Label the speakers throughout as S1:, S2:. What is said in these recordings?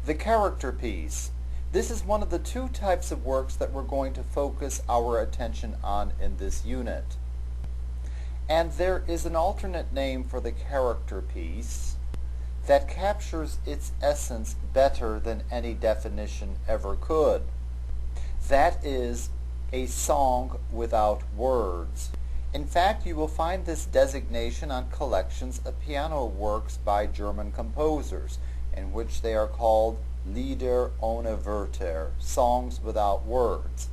S1: The character piece. This is one of the two types of works that we're going to focus our attention on in this unit. And there is an alternate name for the character piece that captures its essence better than any definition ever could. That is a song without words. In fact, you will find this designation on collections of piano works by German composers, in which they are called Lieder ohne Wörter, songs without words.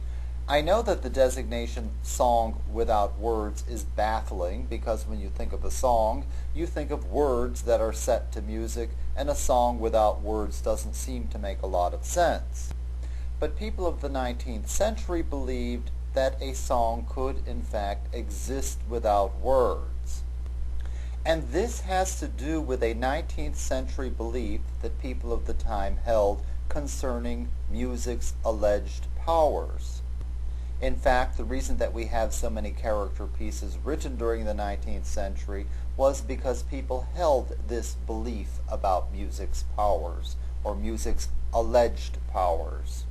S1: I know that the designation song without words is baffling because when you think of a song, you think of words that are set to music, and a song without words doesn't seem to make a lot of sense. But people of the 19th century believed that a song could in fact exist without words. And this has to do with a 19th century belief that people of the time held concerning music's alleged powers. In fact, the reason that we have so many character pieces written during the 19th century was because people held this belief about music's powers, or music's alleged powers.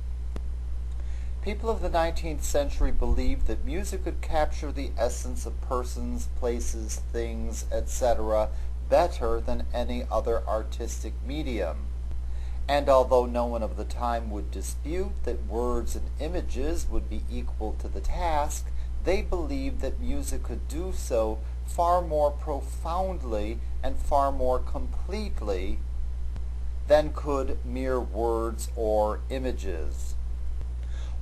S1: People of the 19th century believed that music could capture the essence of persons, places, things, etc. better than any other artistic medium. And although no one of the time would dispute that words and images would be equal to the task, they believed that music could do so far more profoundly and far more completely than could mere words or images.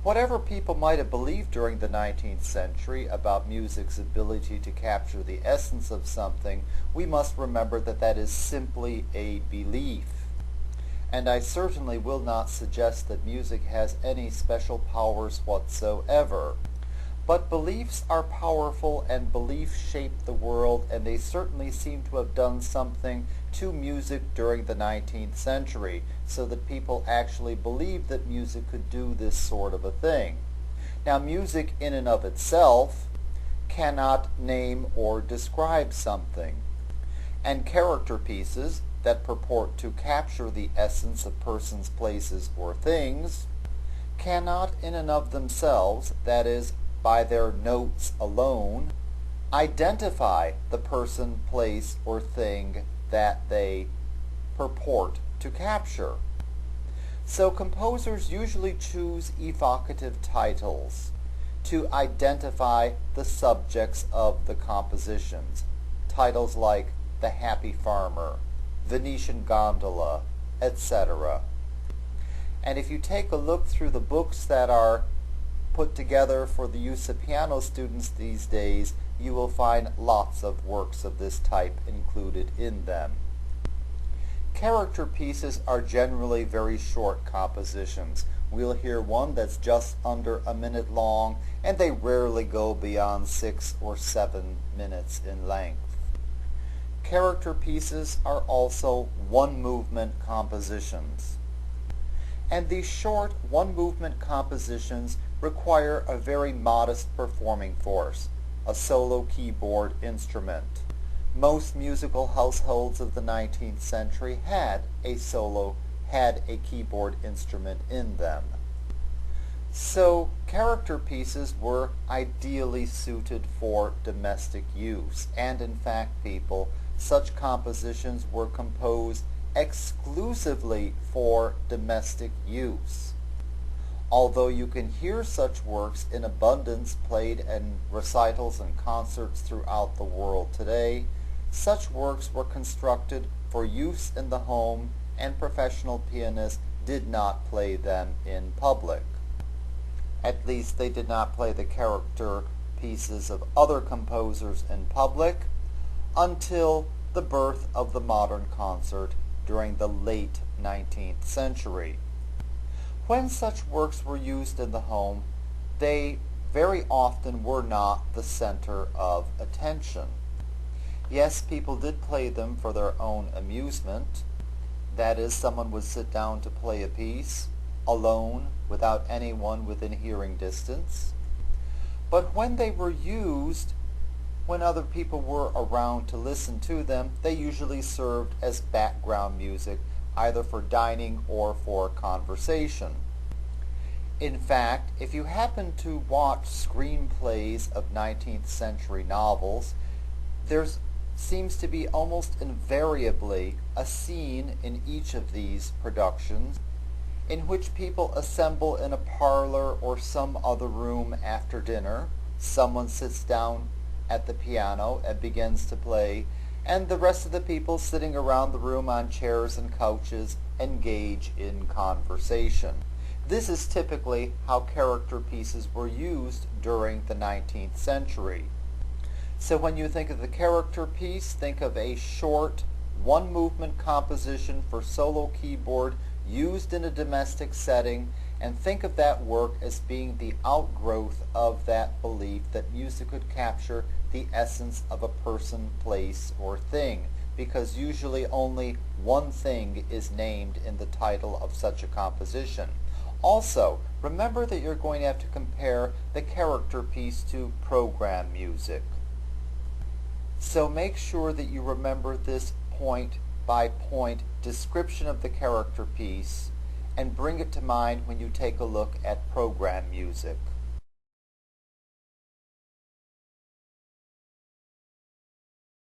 S1: Whatever people might have believed during the 19th century about music's ability to capture the essence of something, we must remember that that is simply a belief. And I certainly will not suggest that music has any special powers whatsoever. But beliefs are powerful, and beliefs shape the world, and they certainly seem to have done something to music during the 19th century, so that people actually believed that music could do this sort of a thing. Now, music in and of itself cannot name or describe something, and character pieces that purport to capture the essence of persons, places, or things cannot in and of themselves, that is, by their notes alone, identify the person, place, or thing that they purport to capture. So composers usually choose evocative titles to identify the subjects of the compositions. Titles like The Happy Farmer, Venetian Gondola, etc. And if you take a look through the books that are put together for the use of piano students these days, you will find lots of works of this type included in them. Character pieces are generally very short compositions. We'll hear one that's just under a minute long, and they rarely go beyond 6 or 7 minutes in length. Character pieces are also one-movement compositions. And these short one-movement compositions require a very modest performing force, a solo keyboard instrument. Most musical households of the 19th century had a keyboard instrument in them. So character pieces were ideally suited for domestic use, and in fact, such compositions were composed exclusively for domestic use. Although you can hear such works in abundance played in recitals and concerts throughout the world today, such works were constructed for use in the home, and professional pianists did not play them in public. At least they did not play the character pieces of other composers in public until the birth of the modern concert during the late 19th century. When such works were used in the home, they very often were not the center of attention. Yes, people did play them for their own amusement. That is, someone would sit down to play a piece, alone, without anyone within hearing distance. But when they were used, when other people were around to listen to them, they usually served as background music either for dining or for conversation. In fact, if you happen to watch screenplays of 19th century novels, there seems to be almost invariably a scene in each of these productions in which people assemble in a parlor or some other room after dinner. Someone sits down at the piano and begins to play, and the rest of the people sitting around the room on chairs and couches engage in conversation. This is typically how character pieces were used during the 19th century. So when you think of the character piece, think of a short, one-movement composition for solo keyboard used in a domestic setting, and think of that work as being the outgrowth of that belief that music could capture the essence of a person, place, or thing, because usually only one thing is named in the title of such a composition. Also, remember that you're going to have to compare the character piece to program music. So make sure that you remember this point-by-point description of the character piece and bring it to mind when you take a look at program music.